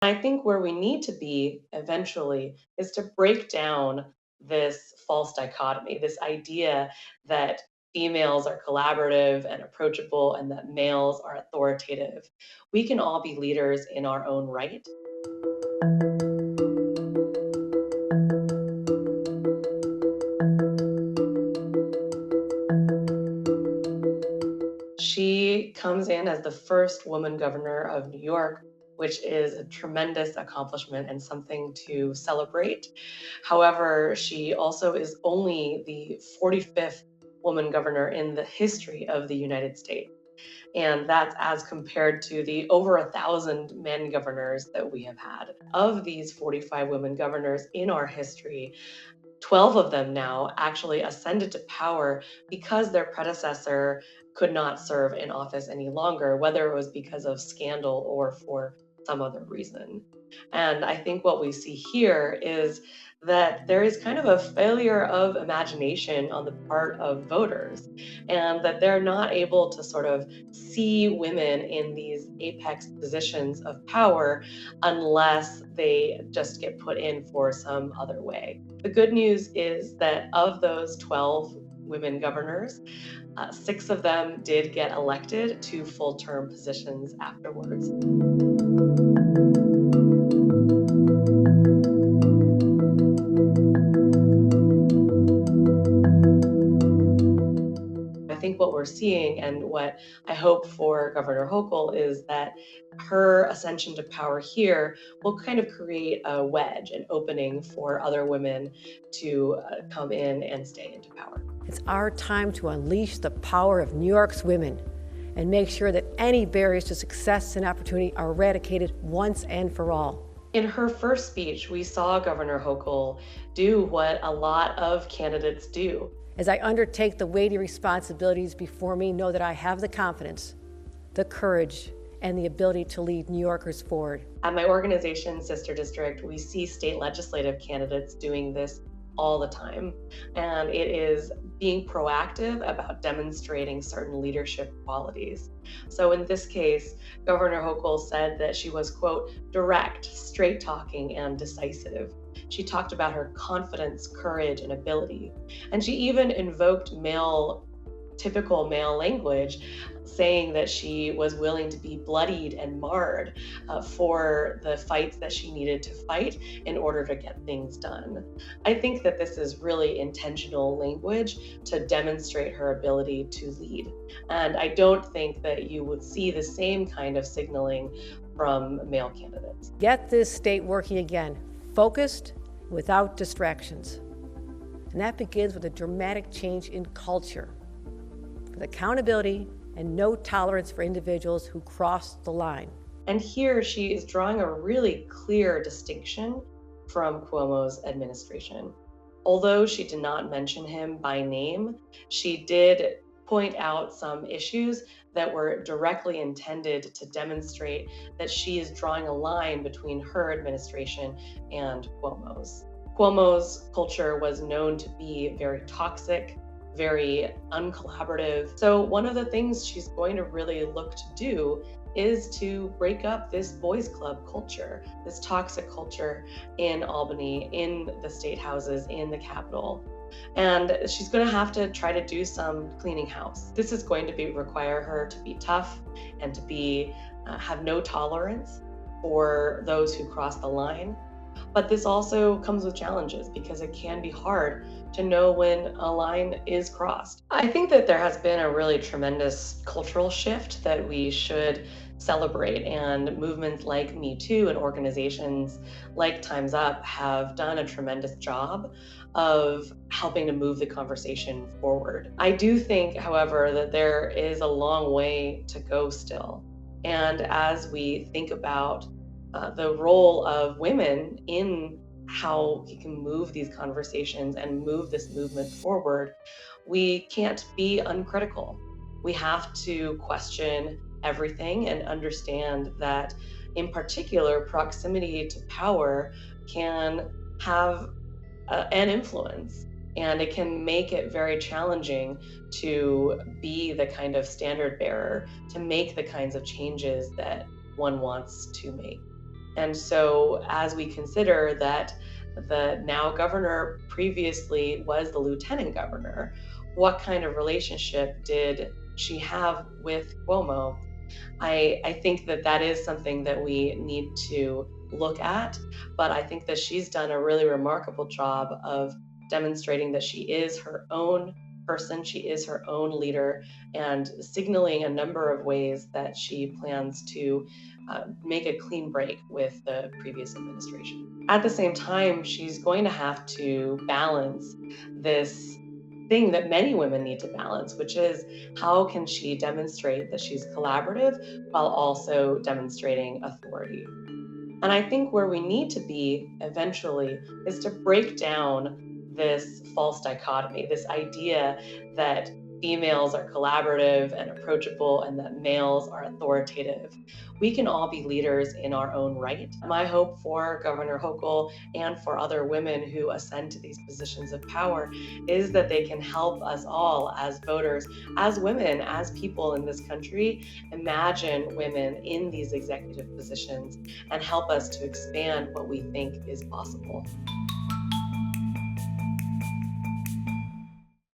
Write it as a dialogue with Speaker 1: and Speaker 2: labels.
Speaker 1: I think where we need to be eventually is to break down this false dichotomy, this idea that females are collaborative and approachable and that males are authoritative. We can all be leaders in our own right. She comes in as the first woman governor of New York, which is a tremendous accomplishment and something to celebrate. However, she also is only the 45th woman governor in the history of the United States. And that's as compared to the over 1,000 men governors that we have had. Of these 45 women governors in our history, 12 of them now actually ascended to power because their predecessor could not serve in office any longer, whether it was because of scandal or for some other reason. And I think what we see here is that there is kind of a failure of imagination on the part of voters, and that they're not able to sort of see women in these apex positions of power unless they just get put in for some other way. The good news is that of those 12 women governors, six of them did get elected to full term positions afterwards. I think what we're seeing and what I hope for Governor Hochul is that her ascension to power here will kind of create a wedge, an opening for other women to come in and stay into power.
Speaker 2: It's our time to unleash the power of New York's women and make sure that any barriers to success and opportunity are eradicated once and for all.
Speaker 1: In her first speech, we saw Governor Hochul do what a lot of candidates do.
Speaker 2: As I undertake the weighty responsibilities before me, know that I have the confidence, the courage, and the ability to lead New Yorkers forward.
Speaker 1: At my organization's sister district, we see state legislative candidates doing this all the time. And it is being proactive about demonstrating certain leadership qualities. So in this case, Governor Hochul said that she was, quote, direct, straight talking, and decisive. She talked about her confidence, courage, and ability. And she even invoked typical male language, saying that she was willing to be bloodied and marred for the fights that she needed to fight in order to get things done. I think that this is really intentional language to demonstrate her ability to lead. And I don't think that you would see the same kind of signaling from male candidates.
Speaker 2: Get this state working again, focused, without distractions. And that begins with a dramatic change in culture, with accountability and no tolerance for individuals who cross the line.
Speaker 1: And here she is drawing a really clear distinction from Cuomo's administration. Although she did not mention him by name, she did point out some issues that were directly intended to demonstrate that she is drawing a line between her administration and Cuomo's. Cuomo's culture was known to be very toxic, very uncollaborative. So one of the things she's going to really look to do is to break up this boys club culture, this toxic culture in Albany, in the state houses, in the Capitol. And she's going to have to try to do some cleaning house. This is going to require her to be tough and to be have no tolerance for those who cross the line. But this also comes with challenges because it can be hard to know when a line is crossed. I think that there has been a really tremendous cultural shift that we should celebrate, and movements like Me Too and organizations like Time's Up have done a tremendous job of helping to move the conversation forward. I do think, however, that there is a long way to go still. And as we think about the role of women in how we can move these conversations and move this movement forward, we can't be uncritical. We have to question everything and understand that, in particular, proximity to power can have an influence. And it can make it very challenging to be the kind of standard bearer, to make the kinds of changes that one wants to make. And so as we consider that the now governor previously was the lieutenant governor, what kind of relationship did she have with Cuomo? I think that that is something that we need to look at, but I think that she's done a really remarkable job of demonstrating that she is her own person, she is her own leader, and signaling a number of ways that she plans to make a clean break with the previous administration. At the same time, she's going to have to balance this thing that many women need to balance, which is how can she demonstrate that she's collaborative while also demonstrating authority? And I think where we need to be eventually is to break down this false dichotomy, this idea that females are collaborative and approachable and that males are authoritative. We can all be leaders in our own right. My hope for Governor Hochul and for other women who ascend to these positions of power is that they can help us all as voters, as women, as people in this country, imagine women in these executive positions and help us to expand what we think is possible.